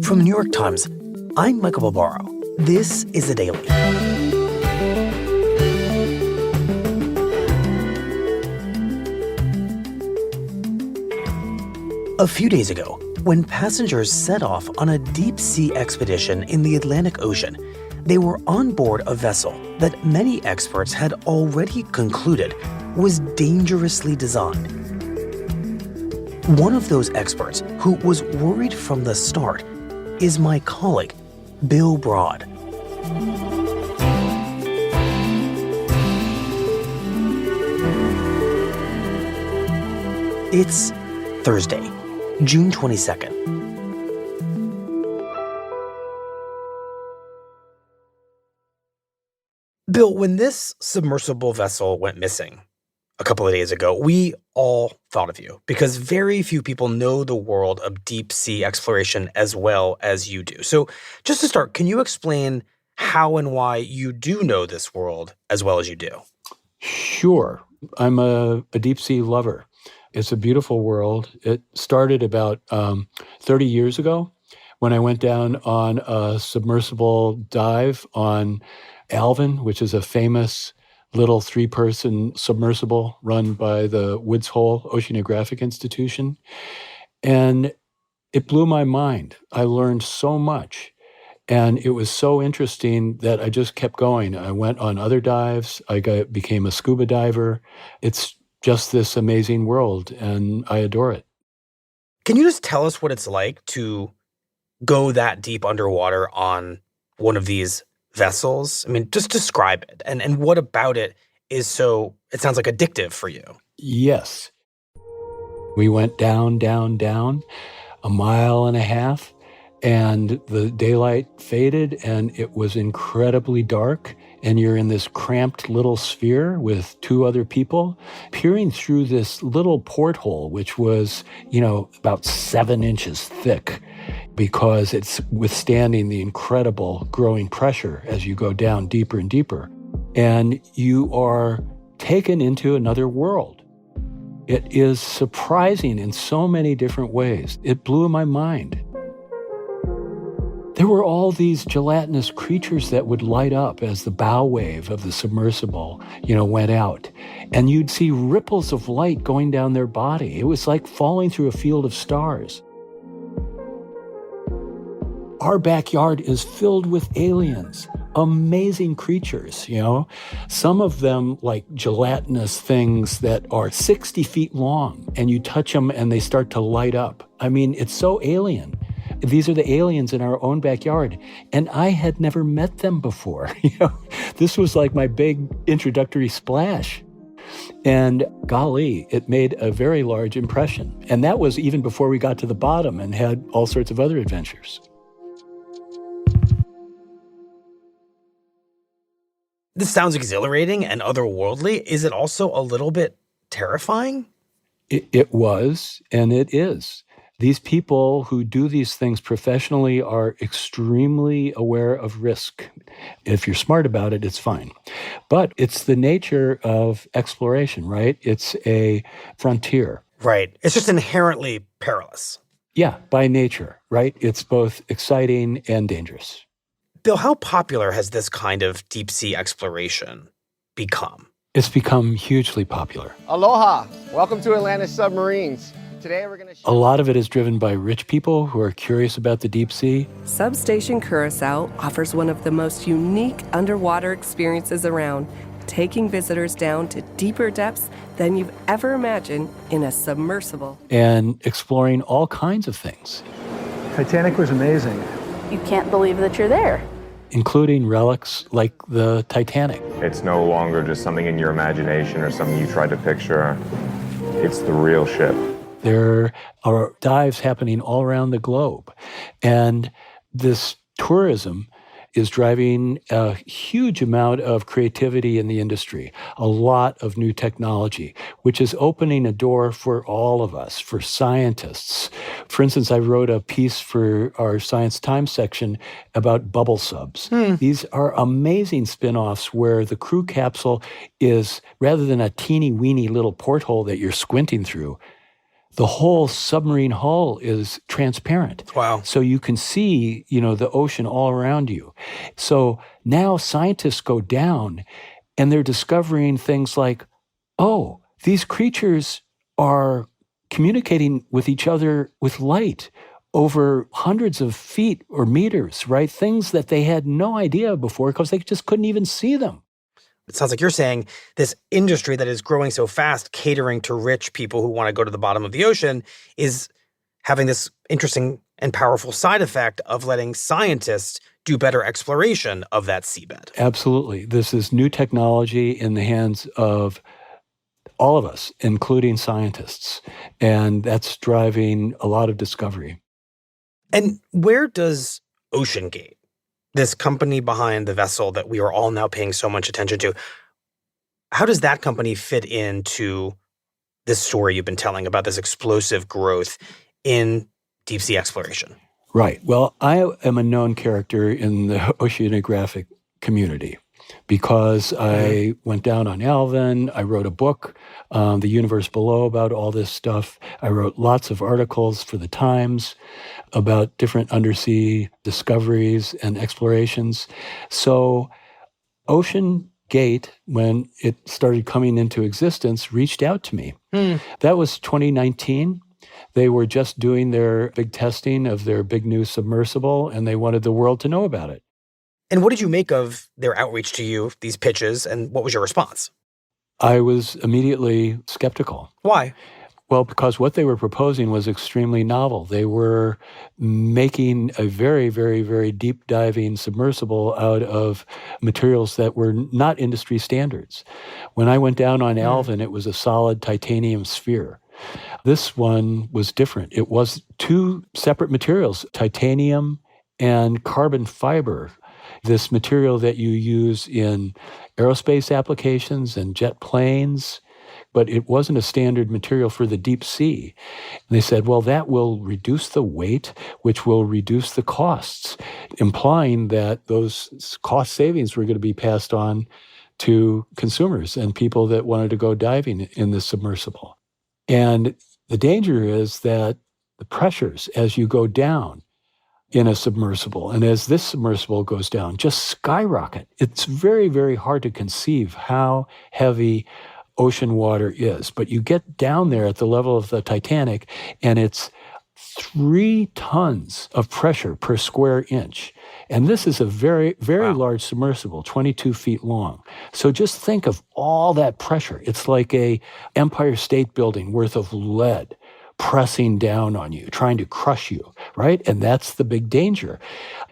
From the New York Times, I'm Michael Barbaro. This is The Daily. A few days ago, when passengers set off on a deep-sea expedition in the Atlantic Ocean, they were on board a vessel that many experts had already concluded was dangerously designed. One of those experts who was worried from the start is my colleague, Bill Broad. It's Thursday, June 22nd. Bill, when this submersible vessel went missing a couple of days ago, we all thought of you because very few people know the world of deep sea exploration as well as you do. So just to start, can you explain how and why you do know this world as well as you do? Sure. I'm a deep sea lover. It's a beautiful world. It started about 30 years ago when I went down on a submersible dive on Alvin, which is a famous little 3-person submersible run by the Woods Hole Oceanographic Institution. And it blew my mind. I learned so much. And it was so interesting that I just kept going. I went on other dives. Became a scuba diver. It's just this amazing world, and I adore it. Can you just tell us what it's like to go that deep underwater on one of these vessels? I mean, just describe it. And what about it is so, it sounds like addictive for you? Yes. We went down, down, down, a mile and a half, and the daylight faded, and it was incredibly dark. And you're in this cramped little sphere with 2 other people peering through this little porthole, which was, about 7 inches thick because it's withstanding the incredible growing pressure as you go down deeper and deeper. And you are taken into another world. It is surprising in so many different ways. It blew my mind. There were all these gelatinous creatures that would light up as the bow wave of the submersible, went out. And you'd see ripples of light going down their body. It was like falling through a field of stars. Our backyard is filled with aliens, amazing creatures, Some of them like gelatinous things that are 60 feet long, and you touch them and they start to light up. I mean, it's so alien. These are the aliens in our own backyard. And I had never met them before. This was like my big introductory splash. And golly, it made a very large impression. And that was even before we got to the bottom and had all sorts of other adventures. This sounds exhilarating and otherworldly. Is it also a little bit terrifying? It was, and it is. These people who do these things professionally are extremely aware of risk. If you're smart about it, it's fine. But it's the nature of exploration, right? It's a frontier. Right. It's just inherently perilous. Yeah, by nature, right? It's both exciting and dangerous. Bill, how popular has this kind of deep sea exploration become? It's become hugely popular. Aloha! Welcome to Atlantis Submarines. Today we're going to A lot of it is driven by rich people who are curious about the deep sea. Substation Curacao offers one of the most unique underwater experiences around, taking visitors down to deeper depths than you've ever imagined in a submersible. And exploring all kinds of things. Titanic was amazing. You can't believe that you're there. Including relics like the Titanic. It's no longer just something in your imagination or something you tried to picture. It's the real ship. There are dives happening all around the globe. And this tourism is driving a huge amount of creativity in the industry, a lot of new technology, which is opening a door for all of us, for scientists. For instance, I wrote a piece for our Science Times section about bubble subs. These are amazing spin-offs where the crew capsule is, rather than a teeny-weeny little porthole that you're squinting through, the whole submarine hull is transparent. Wow. So you can see, the ocean all around you. So now scientists go down and they're discovering things like, oh, these creatures are communicating with each other with light over hundreds of feet or meters, right? Things that they had no idea before because they just couldn't even see them. It sounds like you're saying this industry that is growing so fast, catering to rich people who want to go to the bottom of the ocean, is having this interesting and powerful side effect of letting scientists do better exploration of that seabed. Absolutely. This is new technology in the hands of all of us, including scientists. And that's driving a lot of discovery. And where does OceanGate, this company behind the vessel that we are all now paying so much attention to, how does that company fit into this story you've been telling about this explosive growth in deep sea exploration? Right. Well, I am a known character in the oceanographic community because I went down on Alvin. I wrote a book, The Universe Below, about all this stuff. I wrote lots of articles for the Times about different undersea discoveries and explorations. So OceanGate, when it started coming into existence, reached out to me. That was 2019. They were just doing their big testing of their big new submersible, and they wanted the world to know about it. And what did you make of their outreach to you, these pitches, and what was your response? I was immediately skeptical. Why? Well, because what they were proposing was extremely novel. They were making a very, very, very deep diving submersible out of materials that were not industry standards. When I went down on Alvin, it was a solid titanium sphere. This one was different. It was two separate materials, titanium and carbon fiber, this material that you use in aerospace applications and jet planes, but it wasn't a standard material for the deep sea. And they said, well, that will reduce the weight, which will reduce the costs, implying that those cost savings were going to be passed on to consumers and people that wanted to go diving in this submersible. And the danger is that the pressures as you go down in a submersible, and as this submersible goes down, just skyrocket. It's very, very hard to conceive how heavy ocean water is. But you get down there at the level of the Titanic, and it's 3 tons of pressure per square inch. And this is a very, very large submersible, 22 feet long. So just think of all that pressure. It's like a Empire State Building worth of lead pressing down on you, trying to crush you, right? And that's the big danger.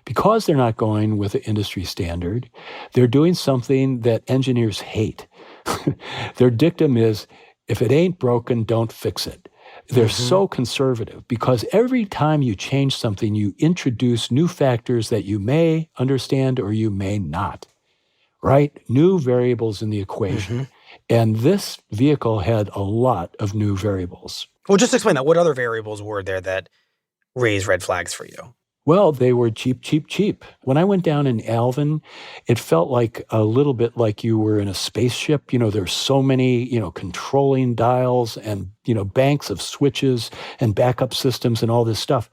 Because they're not going with the industry standard, they're doing something that engineers hate. Their dictum is, if it ain't broken, don't fix it. They're so conservative because every time you change something, you introduce new factors that you may understand or you may not, right? New variables in the equation. And this vehicle had a lot of new variables. Well, just explain that. What other variables were there that raised red flags for you? Well, they were cheap, cheap, cheap. When I went down in Alvin, it felt like a little bit like you were in a spaceship. There's so many, controlling dials and, banks of switches and backup systems and all this stuff.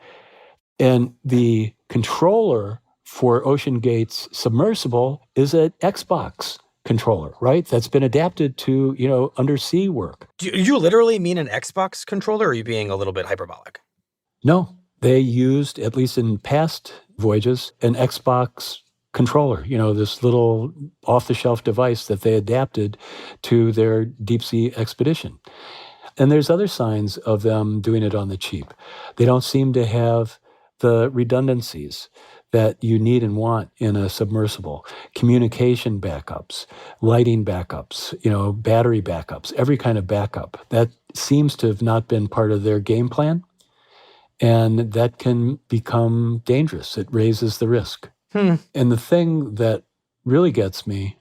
And the controller for OceanGate's submersible is an Xbox controller, right? That's been adapted to, undersea work. Do you literally mean an Xbox controller, or are you being a little bit hyperbolic? No, they used, at least in past voyages, an Xbox controller, this little off-the-shelf device that they adapted to their deep-sea expedition. And there's other signs of them doing it on the cheap. They don't seem to have the redundancies that you need and want in a submersible. Communication backups, lighting backups, battery backups, every kind of backup. That seems to have not been part of their game plan. And that can become dangerous. It raises the risk. And the thing that really gets me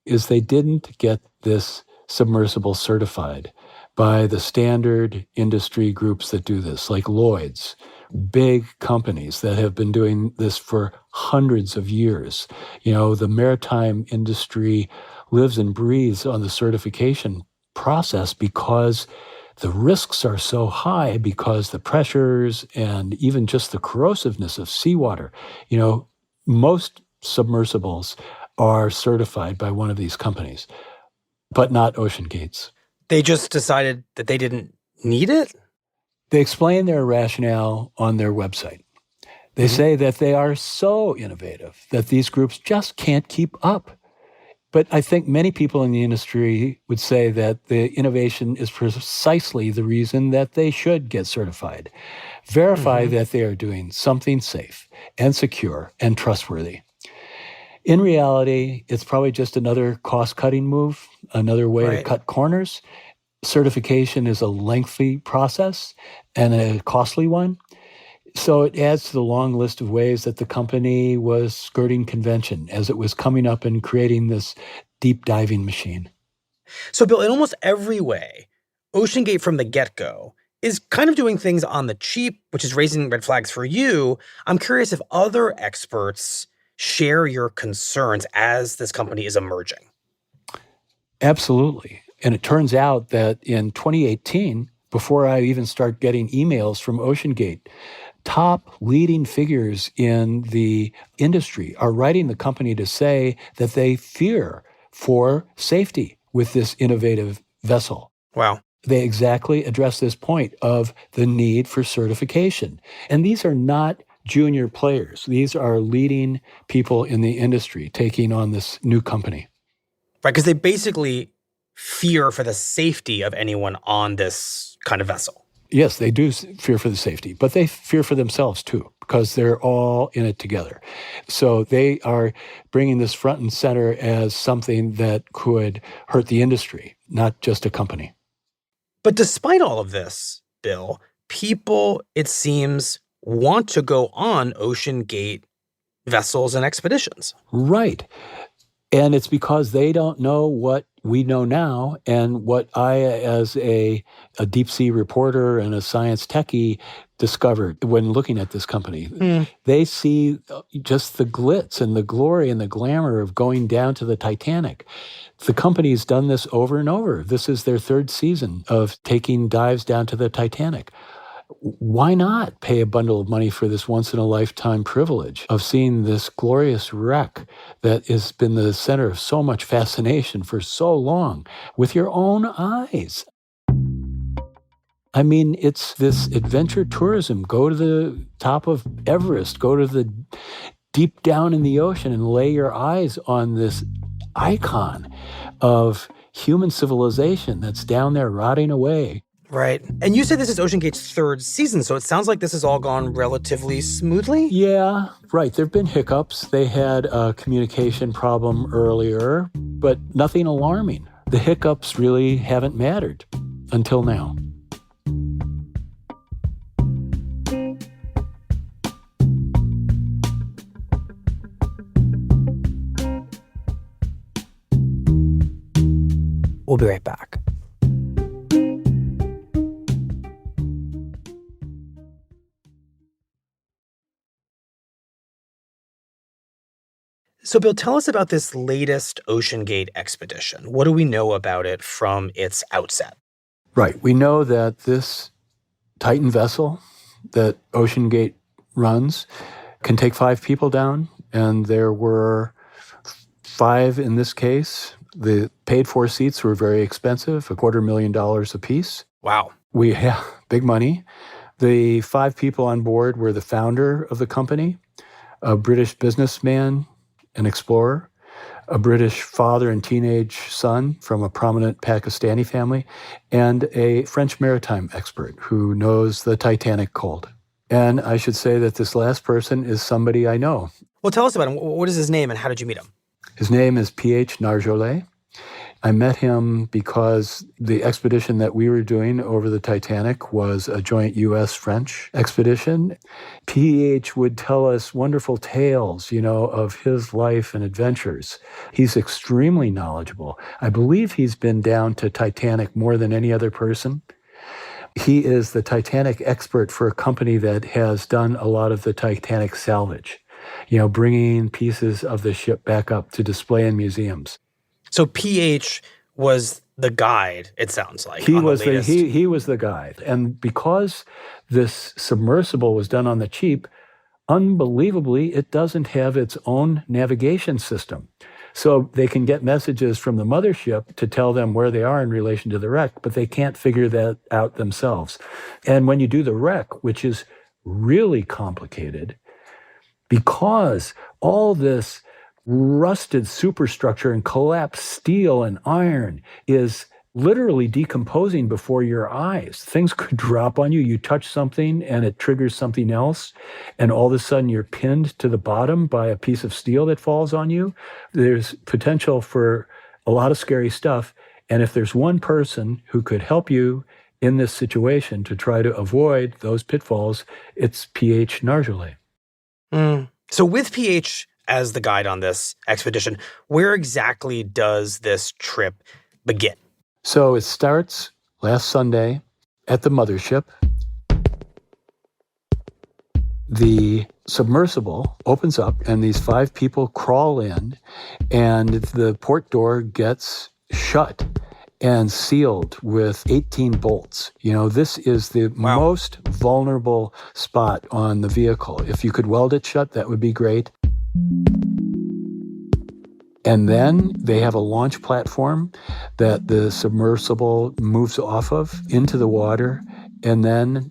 is they didn't get this submersible certified by the standard industry groups that do this, like Lloyd's, big companies that have been doing this for hundreds of years. The maritime industry lives and breathes on the certification process because the risks are so high because the pressures and even just the corrosiveness of seawater. Most submersibles are certified by one of these companies, but not OceanGate's. They just decided that they didn't need it? They explain their rationale on their website. They say that they are so innovative that these groups just can't keep up. But I think many people in the industry would say that the innovation is precisely the reason that they should get certified. Verify that they are doing something safe and secure and trustworthy. In reality, it's probably just another cost-cutting move, another way to cut corners. Certification is a lengthy process and a costly one. So it adds to the long list of ways that the company was skirting convention as it was coming up and creating this deep diving machine. So, Bill, in almost every way, OceanGate from the get-go is kind of doing things on the cheap, which is raising red flags for you. I'm curious if other experts share your concerns as this company is emerging. Absolutely. And it turns out that in 2018, before I even start getting emails from OceanGate, top leading figures in the industry are writing the company to say that they fear for safety with this innovative vessel. Wow. They exactly address this point of the need for certification. And these are not junior players. These are leading people in the industry taking on this new company. Right, because they basically fear for the safety of anyone on this kind of vessel. Yes, they do fear for the safety, but they fear for themselves too, because they're all in it together. So they are bringing this front and center as something that could hurt the industry, not just a company. But despite all of this, Bill, people, it seems, want to go on OceanGate vessels and expeditions. Right. And it's because they don't know what we know now and what I, as a deep sea reporter and a science techie, discovered when looking at this company. They see just the glitz and the glory and the glamour of going down to the Titanic. The company's done this over and over. This is their third season of taking dives down to the Titanic. Why not pay a bundle of money for this once-in-a-lifetime privilege of seeing this glorious wreck that has been the center of so much fascination for so long with your own eyes? I mean, it's this adventure tourism. Go to the top of Everest, go to the deep down in the ocean and lay your eyes on this icon of human civilization that's down there rotting away. Right. And you said this is OceanGate's third season, so it sounds like this has all gone relatively smoothly? Yeah, right. There have been hiccups. They had a communication problem earlier, but nothing alarming. The hiccups really haven't mattered until now. We'll be right back. So, Bill, tell us about this latest OceanGate expedition. What do we know about it from its outset? Right. We know that this Titan vessel that OceanGate runs can take 5 people down, and there were 5 in this case. The paid-for seats were very expensive, $250,000 apiece. Wow. Big money. The 5 people on board were the founder of the company, a British businessman, an explorer, a British father and teenage son from a prominent Pakistani family, and a French maritime expert who knows the Titanic cold. And I should say that this last person is somebody I know. Well, tell us about him. What is his name and how did you meet him? His name is P.H. Narjolet. I met him because the expedition that we were doing over the Titanic was a joint U.S.-French expedition. P.H. would tell us wonderful tales, of his life and adventures. He's extremely knowledgeable. I believe he's been down to Titanic more than any other person. He is the Titanic expert for a company that has done a lot of the Titanic salvage, bringing pieces of the ship back up to display in museums. So PH was the guide, it sounds like. He on was the latest. he was the guide. And because this submersible was done on the cheap, unbelievably, it doesn't have its own navigation system. So they can get messages from the mothership to tell them where they are in relation to the wreck, but they can't figure that out themselves. And when you do the wreck, which is really complicated, because all this rusted superstructure and collapsed steel and iron is literally decomposing before your eyes. Things could drop on you. You touch something and it triggers something else. And all of a sudden you're pinned to the bottom by a piece of steel that falls on you. There's potential for a lot of scary stuff. And if there's one person who could help you in this situation to try to avoid those pitfalls, it's PH Nargeolet. So with PH as the guide on this expedition, where exactly does this trip begin? So it starts last Sunday at the mothership. The submersible opens up and these 5 people crawl in and the port door gets shut and sealed with 18 bolts. You know, this is the most vulnerable spot on the vehicle. If you could weld it shut, that would be great. And then they have a launch platform that the submersible moves off of into the water, and then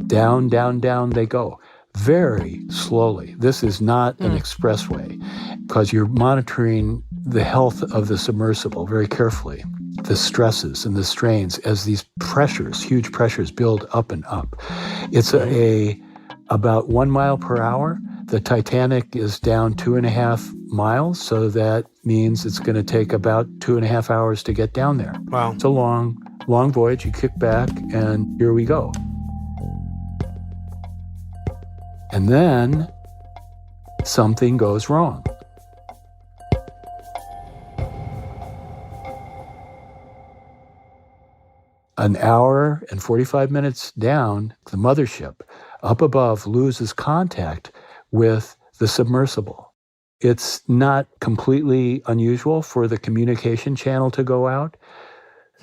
down, down, down they go. Very slowly. This is not an expressway because you're monitoring the health of the submersible very carefully, the stresses and the strains as these pressures, huge pressures, build up and up. It's about 1 mile per hour. The Titanic is down 2.5 miles, so that means it's going to take about 2.5 hours to get down there. Wow. It's a long, long voyage. You kick back, and here we go. And then something goes wrong. An hour and 45 minutes down, the mothership up above loses contact with the submersible. It's not completely unusual for the communication channel to go out.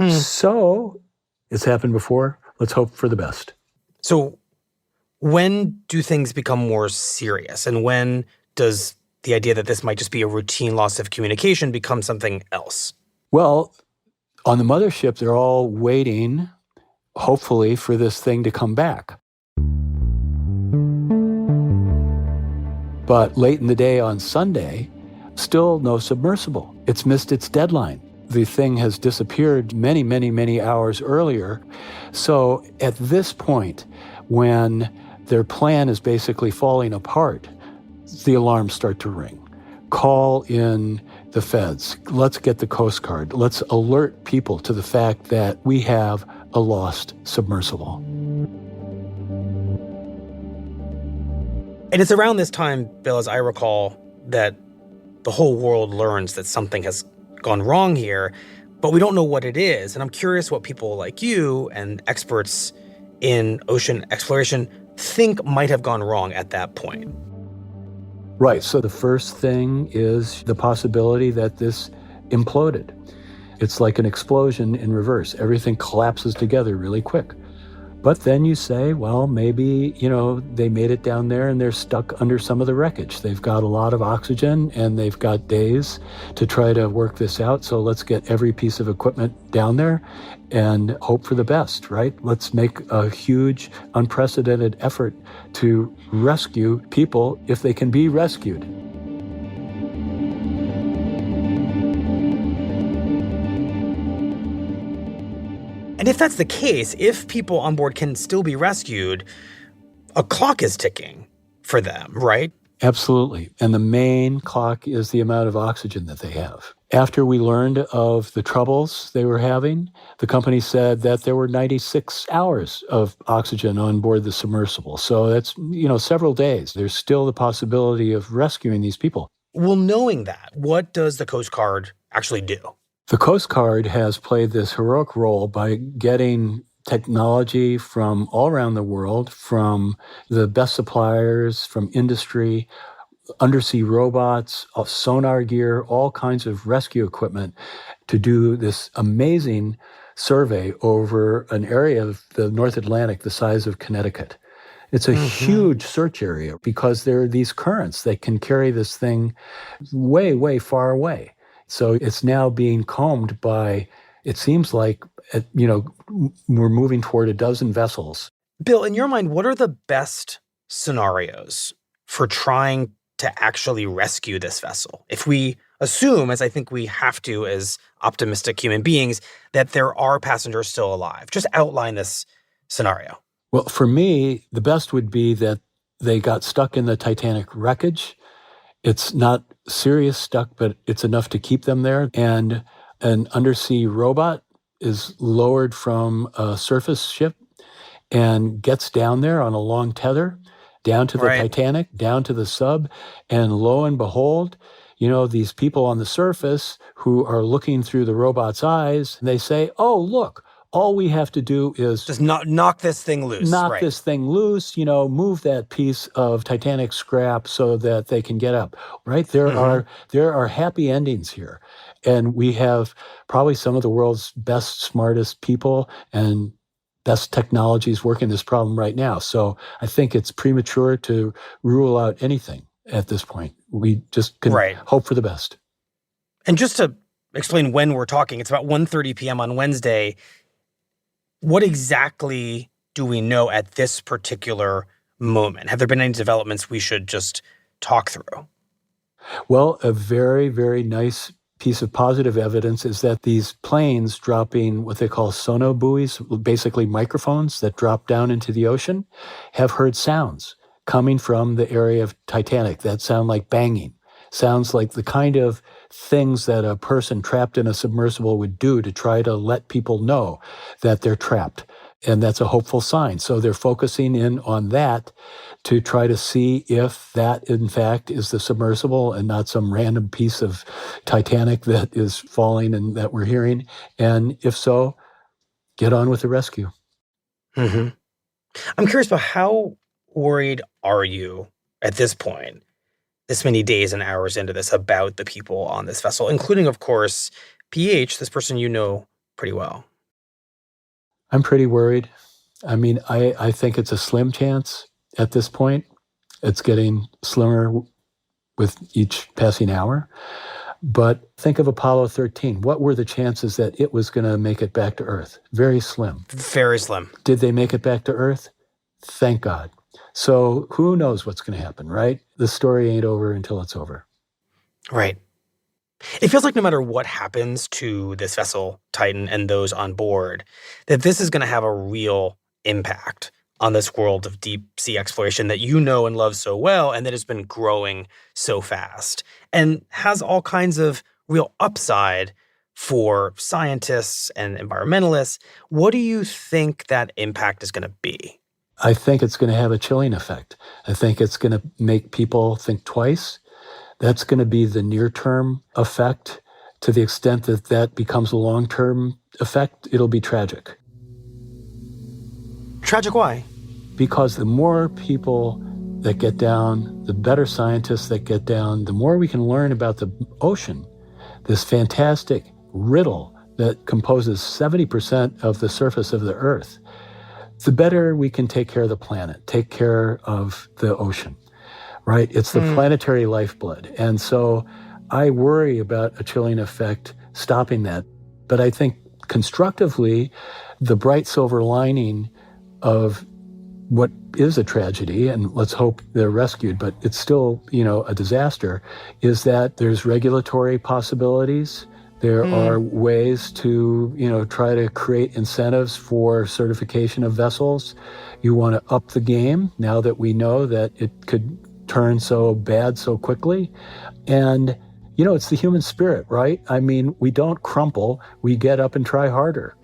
So it's happened before. Let's hope for the best. So when do things become more serious? And when does the idea that this might just be a routine loss of communication become something else? Well, on the mothership, they're all waiting, hopefully, for this thing to come back. But late in the day on Sunday, still no submersible. It's missed its deadline. The thing has disappeared many, many, many hours earlier. So at this point, when their plan is basically falling apart, the alarms start to ring. Call in the feds. Let's get the Coast Guard. Let's alert people to the fact that we have a lost submersible. And it's around this time, Bill, as I recall, that the whole world learns that something has gone wrong here, but we don't know what it is. And I'm curious what people like you and experts in ocean exploration think might have gone wrong at that point. Right. So the first thing is the possibility that this imploded. It's like an explosion in reverse. Everything collapses together really quick. But then you say, well, maybe, they made it down there and they're stuck under some of the wreckage. They've got a lot of oxygen and they've got days to try to work this out. So let's get every piece of equipment down there and hope for the best, right? Let's make a huge, unprecedented effort to rescue people if they can be rescued. And if that's the case, if people on board can still be rescued, a clock is ticking for them, right? Absolutely. And the main clock is the amount of oxygen that they have. After we learned of the troubles they were having, the company said that there were 96 hours of oxygen on board the submersible. So that's, several days. There's still the possibility of rescuing these people. Well, knowing that, what does the Coast Guard actually do? The Coast Guard has played this heroic role by getting technology from all around the world, from the best suppliers, from industry, undersea robots, sonar gear, all kinds of rescue equipment, to do this amazing survey over an area of the North Atlantic the size of Connecticut. It's a huge search area because there are these currents that can carry this thing way, way far away. So it's now being combed by, it seems like, we're moving toward a dozen vessels. Bill, in your mind, what are the best scenarios for trying to actually rescue this vessel? If we assume, as I think we have to as optimistic human beings, that there are passengers still alive, just outline this scenario. Well, for me, the best would be that they got stuck in the Titanic wreckage. It's not serious stuck, but it's enough to keep them there. And an undersea robot is lowered from a surface ship and gets down there on a long tether, down to the Titanic, down to the sub, and lo and behold, these people on the surface who are looking through the robot's eyes, and they say, oh, look, all we have to do is just knock this thing loose. Knock this thing loose, move that piece of Titanic scrap so that they can get up, right? There are happy endings here. And we have probably some of the world's best, smartest people and best technologies working this problem right now. So I think it's premature to rule out anything at this point. We just can hope for the best. And just to explain when we're talking, it's about 1:30 p.m. on Wednesday. What exactly do we know at this particular moment? Have there been any developments we should just talk through? Well, a very, very nice piece of positive evidence is that these planes dropping what they call sonobuoys, basically microphones that drop down into the ocean, have heard sounds coming from the area of Titanic that sound like banging. Sounds like the kind of things that a person trapped in a submersible would do to try to let people know that they're trapped. And that's a hopeful sign. So they're focusing in on that to try to see if that, in fact, is the submersible and not some random piece of Titanic that is falling and that we're hearing. And if so, get on with the rescue. Mm-hmm. I'm curious about how worried are you at this point, this many days and hours into this, about the people on this vessel, including, of course, PH, this person you know pretty well? I'm pretty worried. I mean, I think it's a slim chance at this point. It's getting slimmer with each passing hour. But think of Apollo 13. What were the chances that it was going to make it back to Earth? Very slim. Very slim. Did they make it back to Earth? Thank God. So who knows what's going to happen, right? The story ain't over until it's over. Right. It feels like no matter what happens to this vessel, Titan, and those on board, that this is going to have a real impact on this world of deep sea exploration that you know and love so well, and that has been growing so fast, and has all kinds of real upside for scientists and environmentalists. What do you think that impact is going to be? I think it's going to have a chilling effect. I think it's going to make people think twice. That's going to be the near-term effect. To the extent that that becomes a long-term effect, it'll be tragic. Tragic why? Because the more people that get down, the better scientists that get down, the more we can learn about the ocean, this fantastic riddle that composes 70% of the surface of the Earth, the better we can take care of the planet, take care of the ocean, right? It's the planetary lifeblood. And so I worry about a chilling effect stopping that. But I think constructively, the bright silver lining of what is a tragedy, and let's hope they're rescued, but it's still, a disaster, is that there's regulatory possibilities. There are ways to, try to create incentives for certification of vessels. You want to up the game now that we know that it could turn so bad so quickly. And, it's the human spirit, right? I mean, we don't crumple, we get up and try harder.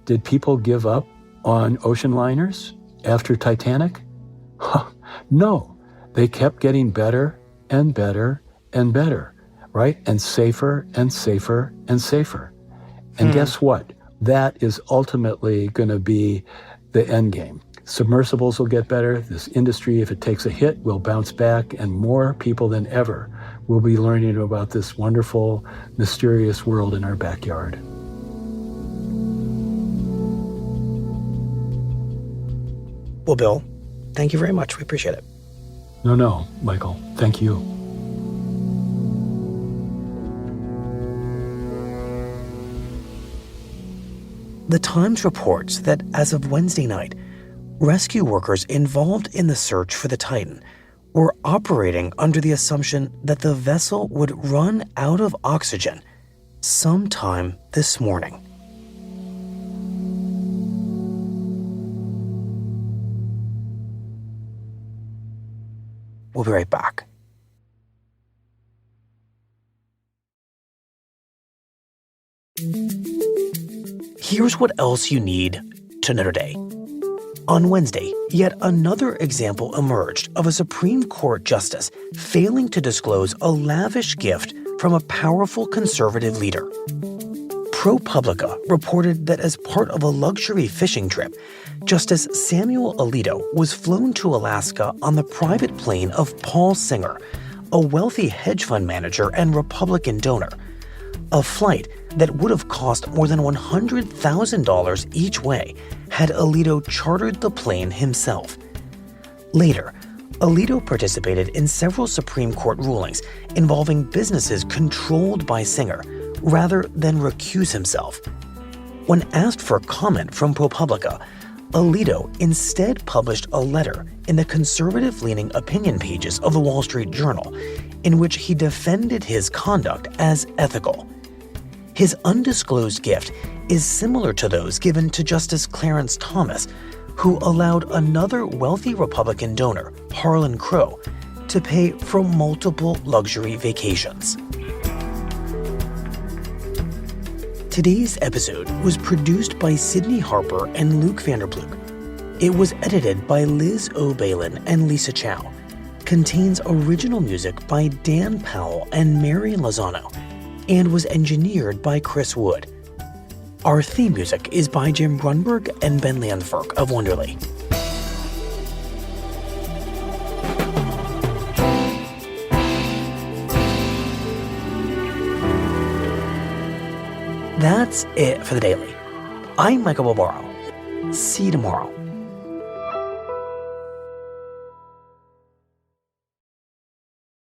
Did people give up on ocean liners after Titanic? No, they kept getting better and better and better, right? And safer and safer and safer. And guess what? That is ultimately going to be the end game. Submersibles will get better. This industry, if it takes a hit, will bounce back, and more people than ever we'll be learning about this wonderful, mysterious world in our backyard. Well, Bill, thank you very much. We appreciate it. No, Michael. Thank you. The Times reports that as of Wednesday night, rescue workers involved in the search for the Titan were operating under the assumption that the vessel would run out of oxygen sometime this morning. We'll be right back. Here's what else you need to know today. On Wednesday, yet another example emerged of a Supreme Court justice failing to disclose a lavish gift from a powerful conservative leader. ProPublica reported that as part of a luxury fishing trip, Justice Samuel Alito was flown to Alaska on the private plane of Paul Singer, a wealthy hedge fund manager and Republican donor. A flight that would have cost more than $100,000 each way had Alito chartered the plane himself. Later, Alito participated in several Supreme Court rulings involving businesses controlled by Singer, rather than recuse himself. When asked for comment from ProPublica, Alito instead published a letter in the conservative-leaning opinion pages of the Wall Street Journal, in which he defended his conduct as ethical. His undisclosed gift is similar to those given to Justice Clarence Thomas, who allowed another wealthy Republican donor, Harlan Crow, to pay for multiple luxury vacations. Today's episode was produced by Sydney Harper and Luke Vanderploeg. It was edited by Liz O'Balin and Lisa Chow. Contains original music by Dan Powell and Mary Lozano, and was engineered by Chris Wood. Our theme music is by Jim Grunberg and Ben Landberg of Wonderly. That's it for the Daily. I'm Michael Barbaro. See you tomorrow.